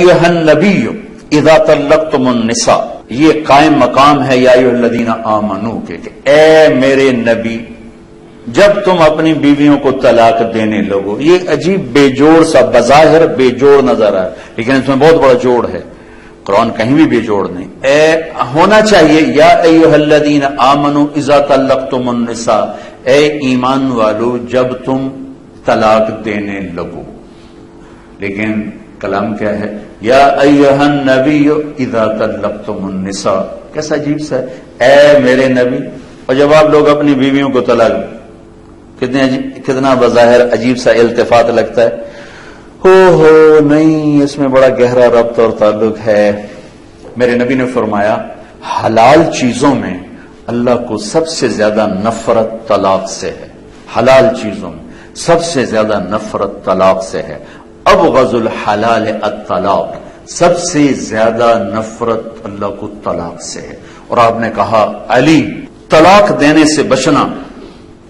ایھا النبی اذا طلقتم النساء، یہ قائم مقام ہے یا ایھا الذین آمنوا کہ اے میرے نبی جب تم اپنی بیویوں کو طلاق دینے لگو. یہ عجیب بے جوڑ سا بظاہر بے جوڑ نظر آئے، لیکن اس میں بہت بڑا جوڑ ہے. قرآن کہیں بھی بے جوڑ نہیں. ہونا چاہیے یا ایھا الذین آمنوا اذا طلقتم النساء، اے ایمان والو جب تم طلاق دینے لگو. لیکن کلام کیا ہے؟ یا ایھا النبی اذا طلقتم النساء. کیسا عجیب سا ہے، اے میرے نبی. اور جب آپ لوگ اپنی بیویوں کو طلاق، کتنا بظاہر عجیب سا التفات لگتا ہے. ہو نہیں، اس میں بڑا گہرا ربط اور تعلق ہے. میرے نبی نے فرمایا حلال چیزوں میں اللہ کو سب سے زیادہ نفرت طلاق سے ہے. حلال چیزوں میں سب سے زیادہ نفرت طلاق سے ہے. ابغض الحلال الطلاق، سب سے زیادہ نفرت اللہ کو طلاق سے ہے. اور آپ نے کہا علی طلاق دینے سے بچنا.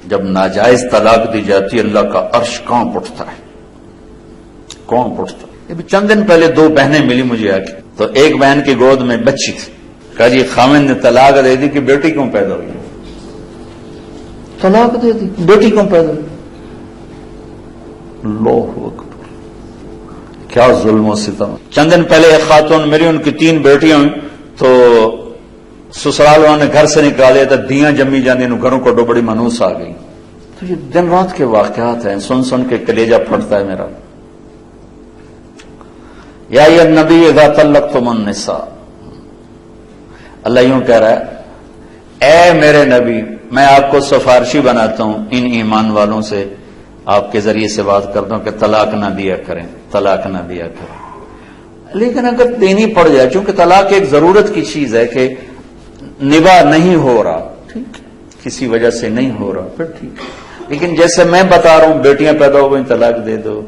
جب ناجائز طلاق دی جاتی اللہ کا عرش کانپ اٹھتا ہے، کانپ اٹھتا ہے. ابھی چند دن پہلے دو بہنیں ملی مجھے آ کے، تو ایک بہن کی گود میں بچی تھی. کہا جی خامن نے طلاق دے دی کہ بیٹی کیوں پیدا ہوئی؟ طلاق دے دی، بیٹی کیوں پیدا ہوئی؟ اللہ اکبر، کیا ظلم و ستم. چند دن پہلے ایک خاتون ملی، ان کی 3 بیٹیاں ہوئی، تو سسرال والوں نے گھر سے نکالے تو دیاں جمی جانے، گھروں کو بڑی منوس آ گئی. تو یہ دن رات کے واقعات ہیں، سن سن کے کلیجہ پھٹتا ہے میرا. یا ایھا النبی اذا طلقتم النساء، اللہ یوں کہہ رہا ہے اے میرے نبی میں آپ کو سفارشی بناتا ہوں ان ایمان والوں سے، آپ کے ذریعے سے بات کرتا ہوں کہ طلاق نہ دیا کریں، طلاق نہ دیا کریں. لیکن اگر دینی پڑ جائے، چونکہ طلاق ایک ضرورت کی چیز ہے کہ نباہ نہیں ہو رہا، ٹھیک، کسی وجہ سے نہیں ہو رہا، پھر ٹھیک. لیکن جیسے میں بتا رہا ہوں بیٹیاں پیدا ہو گئی طلاق دے دو،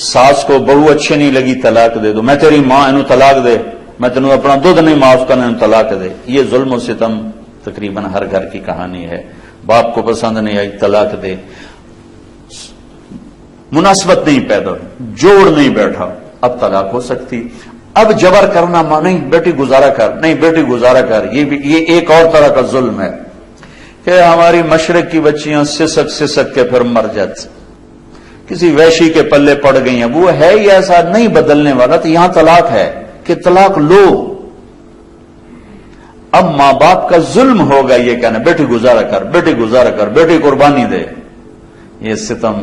ساس کو بہو اچھی نہیں لگی طلاق دے دو، میں تیری ماں انہوں طلاق دے، میں تینوں اپنا دودھ نہیں معاف کرنا انہوں طلاق دے. یہ ظلم و ستم تقریباً ہر گھر کی کہانی ہے. باپ کو پسند نہیں آئی طلاق دے، مناسبت نہیں پیدا ہوئی، جوڑ نہیں بیٹھا، اب طلاق ہو سکتی. اب جبر کرنا نہیں بیٹی گزارا کر، نہیں بیٹی گزارا کر، یہ ایک اور طرح کا ظلم ہے کہ ہماری مشرق کی بچیاں سسک سسک کے پھر مر جاتی، کسی ویشی کے پلے پڑ گئی ہیں. وہ ہے ہی ایسا نہیں بدلنے والا، تو یہاں طلاق ہے کہ طلاق لو. اب ماں باپ کا ظلم ہوگا یہ کہنا بیٹی گزارا کر، بیٹی گزارا کر، بیٹی قربانی دے. یہ ستم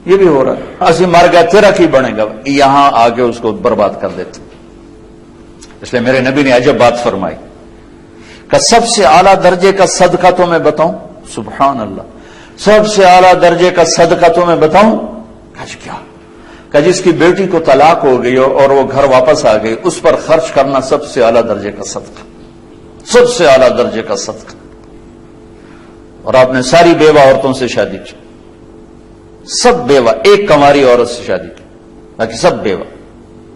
یہ بھی ہو رہا ہے. اسی مر گیا تیرا کی بنے گا، یہاں آگے اس کو برباد کر دیتے. اس لیے میرے نبی نے عجب بات فرمائی کہ سب سے اعلیٰ درجے کا صدقہ تو میں بتاؤں. سبحان اللہ، سب سے اعلیٰ درجے کا صدقہ تو میں بتاؤں. کیا کہ جس کی بیٹی کو طلاق ہو گئی اور وہ گھر واپس آ گئی، اس پر خرچ کرنا سب سے اعلیٰ درجے کا صدقہ، سب سے اعلیٰ درجے کا صدقہ. اور آپ نے ساری بیوہ عورتوں سے شادی کی، سب بیوہ، ایک کنواری عورت سے شادی کی، باقی سب بیوہ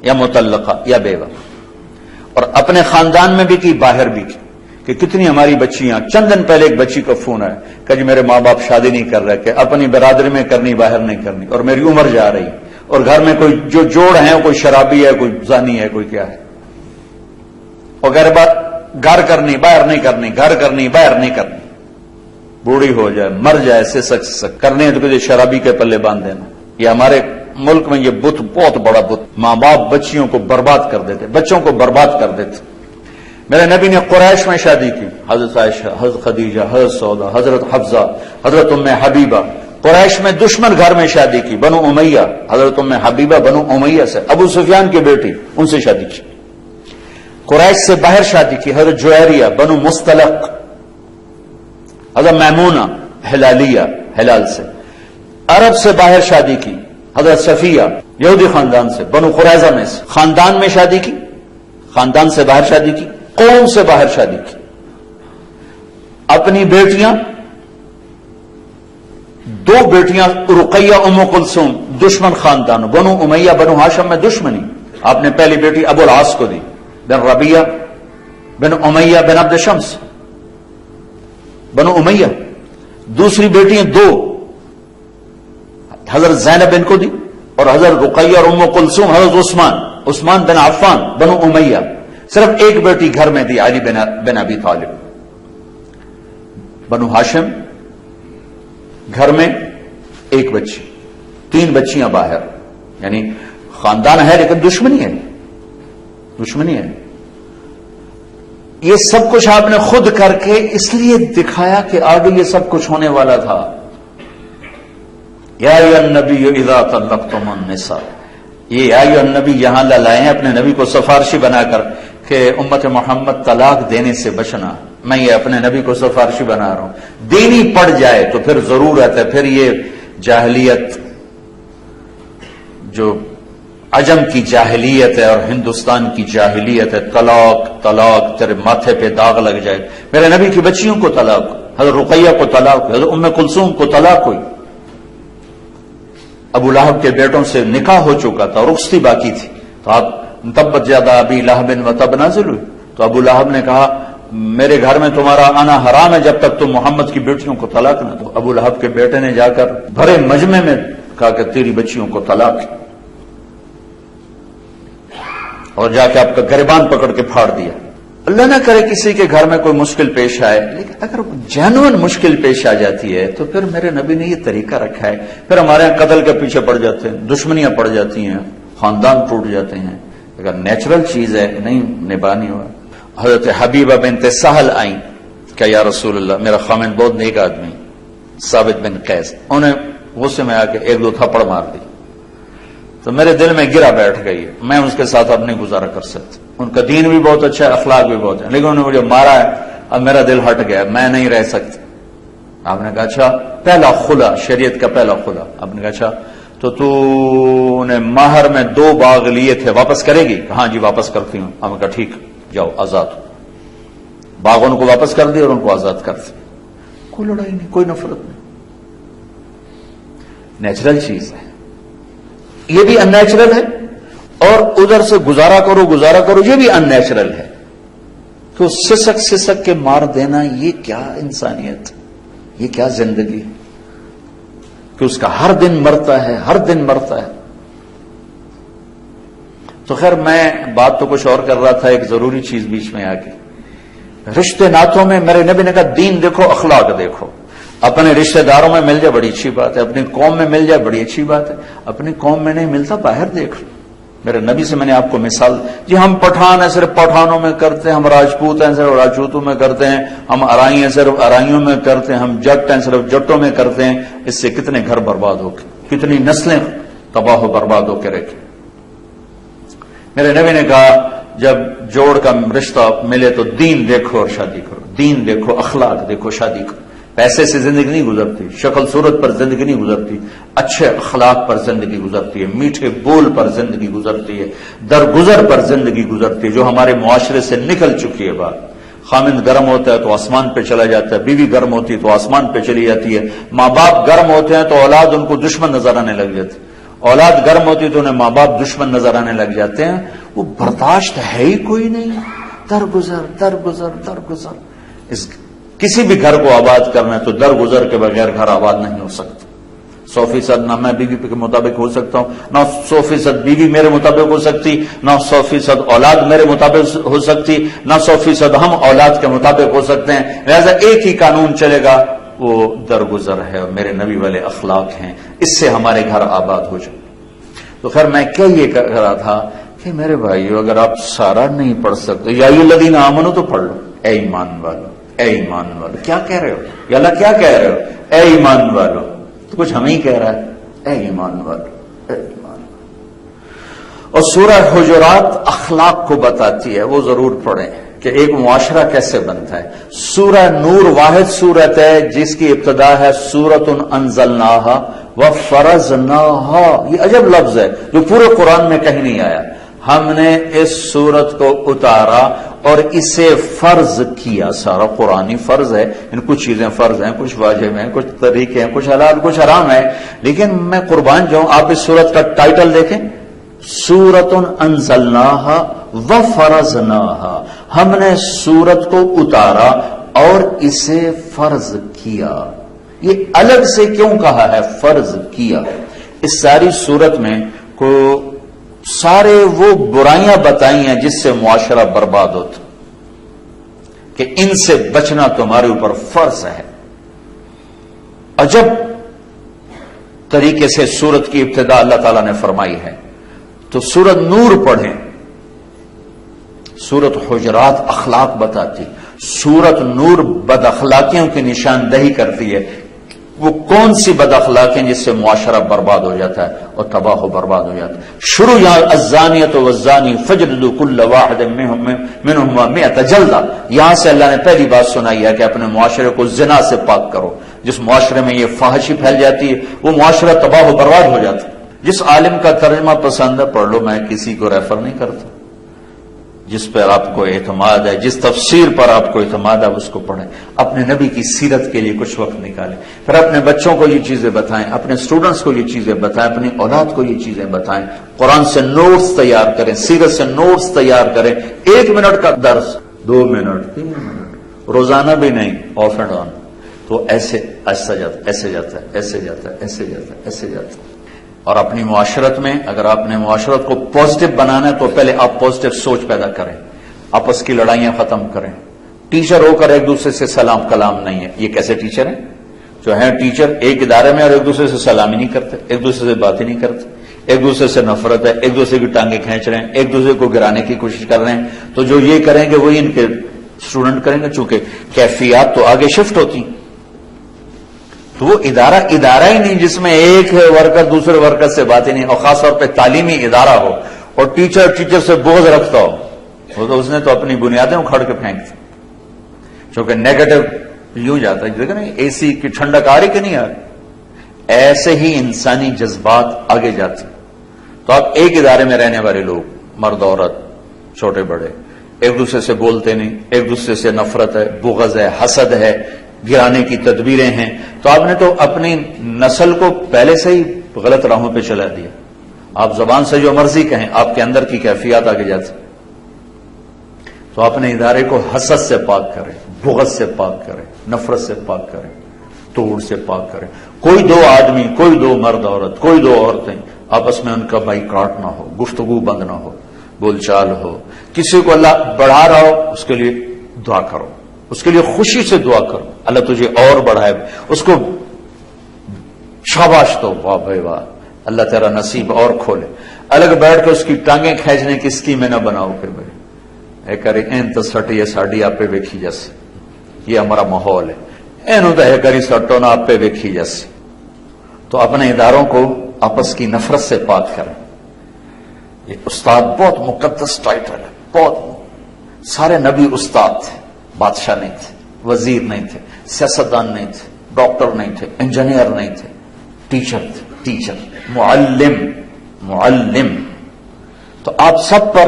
یا مطلقہ یا بیوہ. اور اپنے خاندان میں بھی کی، باہر بھی کی. کہ کتنی ہماری بچیاں، چند دن پہلے ایک بچی کا فون آیا کہ جی میرے ماں باپ شادی نہیں کر رہے، کہ اپنی برادری میں کرنی، باہر نہیں کرنی، اور میری عمر جا رہی، اور گھر میں کوئی جو جوڑ ہیں، کوئی شرابی ہے، کوئی زانی ہے، کوئی کیا ہے، اور غیر بات گھر کرنی، باہر نہیں کرنی، گھر کرنی، باہر نہیں کرنی. بوڑھی ہو جائے، مر جائے، سسک سسک کرنے ہیں تو کسی شرابی کے پلے باندھ دینا. یہ ہمارے ملک میں یہ بت بہت بڑا بت. ماں باپ بچیوں کو برباد کر دیتے، بچوں کو برباد کر دیتے. میرے نبی نے قریش میں شادی کی، حضرت عائشہ، حضرت خدیجہ، حضرت سودا، حضرت حفصہ، حضرت ام حبیبہ. قریش میں دشمن گھر میں شادی کی، بنو امیہ، حضرت ام حبیبہ بنو امیہ سے، ابو سفیان کی بیٹی، ان سے شادی کی. قریش سے باہر شادی کی، حضرت جویریہ بنو مستلق، حضرت میمونہ ہلالیہ، ہلال سے. عرب سے باہر شادی کی، حضرت صفیہ یہودی خاندان سے، بنو قریظہ میں سے. خاندان میں شادی کی، خاندان سے باہر شادی کی، قوم سے باہر شادی کی. اپنی بیٹیاں، 2 بیٹیاں رقیہ ام کلثوم، دشمن خاندان، بنو امیہ بنو ہاشم میں دشمنی. آپ نے پہلی بیٹی ابو العاص کو دی، بن ربیہ بن امیہ بن عبد شمس، بنو امیہ. دوسری بیٹیاں 2 حضرت زینب ان کو دی، اور حضرت رقیہ اور ام کلثوم حضرت عثمان عثمان بن عفان بنو امیہ، صرف ایک بیٹی گھر میں دی، علی بن ابی طالب. بنو ہاشم گھر میں ایک بچی، 3 بچیاں باہر، یعنی خاندان ہے لیکن دشمنی ہے، دشمنی ہے. یہ سب کچھ آپ نے خود کر کے اس لیے دکھایا کہ آگے یہ سب کچھ ہونے والا تھا. یا ایھا النبی اذا طلقتم النساء، یہ یا ایھا النبی یہاں لائے ہیں اپنے نبی کو سفارشی بنا کر کہ امت محمد طلاق دینے سے بچنا. میں یہ اپنے نبی کو سفارشی بنا رہا ہوں. دینی پڑ جائے تو پھر ضرورت ہے، پھر یہ جاہلیت جو عجم کی جاہلیت ہے اور ہندوستان کی جاہلیت ہے، طلاق طلاق، تیرے ماتھے پہ داغ لگ جائے. میرے نبی کی بچیوں کو طلاق، حضرت رقیہ کو طلاق ہوئی، حضرت ام کلثوم کو طلاق ہوئی. ابو لہب کے بیٹوں سے نکاح ہو چکا تھا، رخصتی باقی تھی، تو آپ تبت یدا ابی لہب و تب نازل ہوئی. تو ابو لہب نے کہا میرے گھر میں تمہارا آنا حرام ہے جب تک تم محمد کی بیٹیوں کو طلاق نہ دو. ابو لہب کے بیٹے نے جا کر بھرے مجمع میں کہا کہ تیری بچیوں کو طلاق ہے، اور جا کے آپ کا گریبان پکڑ کے پھاڑ دیا. اللہ نہ کرے کسی کے گھر میں کوئی مشکل پیش آئے، لیکن اگر جینوئن مشکل پیش آ جاتی ہے تو پھر میرے نبی نے یہ طریقہ رکھا ہے. پھر ہمارے یہاں قتل کے پیچھے پڑ جاتے ہیں، دشمنیاں پڑ جاتی ہیں، خاندان ٹوٹ جاتے ہیں. اگر نیچرل چیز ہے نہیں نبھانی ہوا. حضرت حبیبہ بنت سہل آئیں کہ یا رسول اللہ میرا خامن بہت نیک آدمی ثابت بن قیس، انہیں غصے میں آ کے 1-2 تھپڑ مار دی. تو میرے دل میں گرا بیٹھ گئی ہے، میں اس کے ساتھ اب نہیں گزارا کر سکتا. ان کا دین بھی بہت اچھا ہے، اخلاق بھی بہت ہے، لیکن انہوں نے مجھے مارا ہے، اب میرا دل ہٹ گیا، میں نہیں رہ سکتا. آپ نے کہا اچھا پہلا خلا، شریعت کا پہلا خلا. آپ نے کہا اچھا تو نے مہر میں 2 باغ لیے تھے، واپس کرے گی؟ ہاں جی واپس کرتی ہوں. آپ نے کہا ٹھیک جاؤ آزاد ہو. باغ ان کو واپس کر دی اور ان کو آزاد کر دی. کوئی لڑائی نہیں، کوئی نفرت نہیں، نیچرل چیز ہے. یہ بھی ان نیچرل ہے، اور ادھر سے گزارا کرو یہ بھی ان نیچرل ہے. تو سسک کے مار دینا، یہ کیا انسانیت، یہ کیا زندگی کہ اس کا ہر دن مرتا ہے. تو خیر میں بات تو کچھ اور کر رہا تھا، ایک ضروری چیز بیچ میں آ گئی. رشتے ناتوں میں میرے نبی نے کہا دین دیکھو، اخلاق دیکھو. اپنے رشتہ داروں میں مل جائے بڑی اچھی بات ہے، اپنی قوم میں مل جائے بڑی اچھی بات ہے. اپنی قوم میں نہیں ملتا باہر دیکھ لو. میرے نبی سے میں نے آپ کو مثال، جی ہم پٹھان ہیں صرف پٹھانوں میں کرتے ہیں، ہم راجپوت ہیں صرف راجپوتوں میں کرتے ہیں، ہم ارائی ہیں صرف ارائیوں میں کرتے ہیں، ہم جٹ ہیں صرف جٹوں میں کرتے ہیں. اس سے کتنے گھر برباد ہو گئے، کتنی نسلیں تباہ و برباد ہو کے رکھے. میرے نبی نے کہا جب جوڑ کا رشتہ ملے تو دین دیکھو اور شادی کرو. دین دیکھو، اخلاق دیکھو، شادی کرو. پیسے سے زندگی نہیں گزرتی، شکل صورت پر زندگی نہیں گزرتی، اچھے اخلاق پر زندگی گزرتی ہے، میٹھے بول پر زندگی گزرتی ہے، درگزر پر زندگی گزرتی ہے، جو ہمارے معاشرے سے نکل چکی ہے. بات خامند گرم ہوتا ہے تو آسمان پہ چلا جاتا ہے، بیوی گرم ہوتی ہے تو آسمان پہ چلی جاتی ہے، ماں باپ گرم ہوتے ہیں تو اولاد ان کو دشمن نظر آنے لگ جاتی ہے، اولاد گرم ہوتی ہے تو انہیں ماں باپ دشمن نظر آنے لگ جاتے ہیں. وہ برداشت ہے ہی کوئی نہیں. درگزر. کسی بھی گھر کو آباد کرنا ہے تو درگزر کے بغیر گھر آباد نہیں ہو سکتا. 100% نہ میں بیوی کے مطابق ہو سکتا ہوں، نہ 100% بیوی میرے مطابق ہو سکتی، نہ 100% اولاد میرے مطابق ہو سکتی، نہ 100% ہم اولاد کے مطابق ہو سکتے ہیں. لہذا ایک ہی قانون چلے گا، وہ درگزر ہے اور میرے نبی والے اخلاق ہیں. اس سے ہمارے گھر آباد ہو جائے. تو خیر میں کیا یہ کہہ رہا تھا کہ میرے بھائیو اگر آپ سارا نہیں پڑھ سکتے، یا ایھا الذین آمنوا تو پڑھ لو. اے ایمان والو، اے ایمان والو، کیا کہہ رہے ہو یا اللہ کیا کہہ رہے ہو؟ اے ایمان والو. تو کچھ ہمیں ہی کہہ رہا ہے، اے ایمان والو، اے ایمان والو. اور سورہ حجرات اخلاق کو بتاتی ہے، وہ ضرور پڑھیں کہ ایک معاشرہ کیسے بنتا ہے. سورہ نور واحد سورت ہے جس کی ابتدا ہے سورۃ انزلناہا وفرضناہا. یہ عجب لفظ ہے جو پورے قرآن میں کہیں نہیں آیا. ہم نے اس سورت کو اتارا اور اسے فرض کیا. سارا قرآنی فرض ہے، ان کچھ چیزیں فرض ہیں، کچھ واجب ہیں، کچھ طریقے ہیں، کچھ حلال کچھ حرام ہے. لیکن میں قربان جاؤں، آپ اس سورت کا ٹائٹل دیکھیں، سورۃ انزلناہا وفرضناہا. ہم نے سورت کو اتارا اور اسے فرض کیا. یہ الگ سے کیوں کہا ہے فرض کیا؟ اس ساری سورت میں کو سارے وہ برائیاں بتائی ہیں جس سے معاشرہ برباد ہوتا، کہ ان سے بچنا تمہارے اوپر فرض ہے۔ عجب طریقے سے سورت کی ابتدا اللہ تعالیٰ نے فرمائی ہے۔ تو سورت نور پڑھیں، سورت حجرات اخلاق بتاتی، سورت نور بد اخلاقیوں کی نشاندہی کرتی ہے۔ وہ کون سی بد اخلاقیں جس سے معاشرہ برباد ہو جاتا ہے اور تباہ و برباد ہو جاتا ہے۔ شروع یہاں الزانیۃ والزانی فاجلدوا کل واحد منہما 100 جلدہ، یہاں سے اللہ نے پہلی بات سنائی ہے کہ اپنے معاشرے کو زنا سے پاک کرو۔ جس معاشرے میں یہ فحاشی پھیل جاتی ہے وہ معاشرہ تباہ و برباد ہو جاتا ہے۔ جس عالم کا ترجمہ پسند ہے پڑھ لو، میں کسی کو ریفر نہیں کرتا۔ جس پر آپ کو اعتماد ہے، جس تفسیر پر آپ کو اعتماد ہے اس کو پڑھیں۔ اپنے نبی کی سیرت کے لیے کچھ وقت نکالیں، پھر اپنے بچوں کو یہ چیزیں بتائیں، اپنے اسٹوڈنٹس کو یہ چیزیں بتائیں، اپنی اولاد کو یہ چیزیں بتائیں۔ قرآن سے نوٹس تیار کریں، سیرت سے نوٹس تیار کریں۔ 1 منٹ کا درس 2 منٹ 3 منٹ روزانہ بھی نہیں، آف اینڈ آن، تو ایسے ایسا جاتا ہے، ایسے جاتا ہے، ایسے جاتا ہے، ایسے جاتا ہے، ایسے جاتا ہے۔ اور اپنی معاشرت میں اگر آپ نے معاشرت کو پازیٹو بنانا ہے تو پہلے آپ پازیٹو سوچ پیدا کریں، آپس کی لڑائیاں ختم کریں۔ ٹیچر ہو کر ایک دوسرے سے سلام کلام نہیں ہے۔ یہ کیسے ٹیچر ہیں جو ہیں ٹیچر ایک ادارے میں اور ایک دوسرے سے سلام ہی نہیں کرتے، ایک دوسرے سے بات ہی نہیں کرتے، ایک دوسرے سے نفرت ہے، ایک دوسرے کی ٹانگیں کھینچ رہے ہیں، ایک دوسرے کو گرانے کی کوشش کر رہے ہیں۔ تو جو یہ کریں گے وہی ان کے اسٹوڈنٹ کریں گے، چونکہ کیفیات تو آگے شفٹ ہوتی ہیں۔ تو وہ ادارہ ہی نہیں جس میں ایک ورکر دوسرے ورکر سے بات ہی نہیں، اور خاص طور پہ تعلیمی ادارہ ہو اور ٹیچر سے بغض رکھتا ہو، وہ تو اس نے تو اپنی بنیادیں اکھاڑ کے پھینک دی۔ چونکہ نیگیٹو یوں جاتا ہے، دیکھیں نا اے سی کی ٹھنڈک آ رہی کہ نہیں آ رہی، ایسے ہی انسانی جذبات آگے جاتے۔ تو آپ ایک ادارے میں رہنے والے لوگ، مرد عورت چھوٹے بڑے، ایک دوسرے سے بولتے نہیں، ایک دوسرے سے نفرت ہے، بغض ہے، حسد ہے، گرانے کی تدبیریں ہیں، تو آپ نے تو اپنی نسل کو پہلے سے ہی غلط راہوں پہ چلا دیا۔ آپ زبان سے جو مرضی کہیں، آپ کے اندر کی کیفیات آگے جاتی۔ تو اپنے ادارے کو حسد سے پاک کریں، بغض سے پاک کریں، نفرت سے پاک کریں، توڑ سے پاک کریں۔ کوئی 2 آدمی، کوئی 2 مرد عورت، کوئی 2 عورتیں آپس میں ان کا بائیکاٹ نہ ہو، گفتگو بند نہ ہو، بول چال ہو۔ کسی کو اللہ بڑھا رہا ہو اس کے لیے دعا کرو، اس کے لیے خوشی سے دعا کرو، اللہ تجھے اور بڑھائے، اس کو شاباش دو، واہ بھائی واہ، اللہ تیرا نصیب اور کھولے۔ الگ بیٹھ کے اس کی ٹانگیں کھینچنے کی اسکیمیں نہ بناؤ کہ بھائی اے کری این تو سٹی ہے ساڑی آپ پہ ویکھی جیسے، یہ ہمارا ماحول ہے، اینو تو ہے کری سٹو نہ آپ پہ ویکھی جیسے۔ تو اپنے اداروں کو آپس کی نفرت سے پاک کریں۔ یہ استاد بہت مقدس ٹائٹل ہے، بہت، سارے نبی استاد تھے، بادشاہ نہیں تھے، وزیر نہیں تھے، سیاستدان نہیں تھے، ڈاکٹر نہیں تھے، انجینئر نہیں تھے، ٹیچر تھے، ٹیچر، معلم۔ تو آپ سب پر،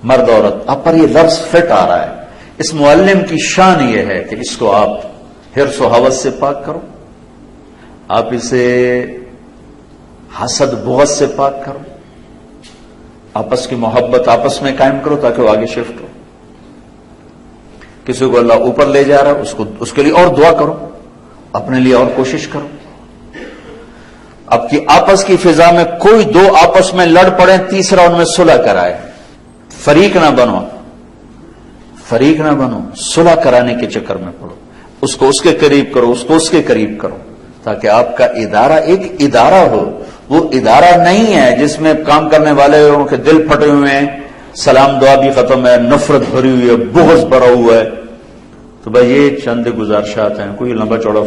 مرد عورت، آپ پر یہ لفظ فٹ آ رہا ہے۔ اس معلم کی شان یہ ہے کہ اس کو آپ حرص و ہوس سے پاک کرو، آپ اسے حسد بغض سے پاک کرو، آپس کی محبت آپس میں قائم کرو تاکہ وہ آگے شفٹ ہو۔ کسی کو اللہ اوپر لے جا رہا ہے اس کے لیے اور دعا کرو، اپنے لیے اور کوشش کرو۔ اب کی آپس کی فضا میں کوئی 2 آپس میں لڑ پڑے، تیسرا ان میں صلح کرائے۔ فریق نہ بنو، صلح کرانے کے چکر میں پڑو، اس کو اس کے قریب کرو، اس کو اس کے قریب کرو، تاکہ آپ کا ادارہ ایک ادارہ ہو۔ وہ ادارہ نہیں ہے جس میں کام کرنے والے ان کے دل پھٹے ہوئے ہیں، سلام دعا بھی ختم ہے، نفرت بھری ہوئی ہے، بغض بھرا ہوا ہے۔ تو بھائی یہ چند گزارشات ہیں، کوئی لمبا چوڑا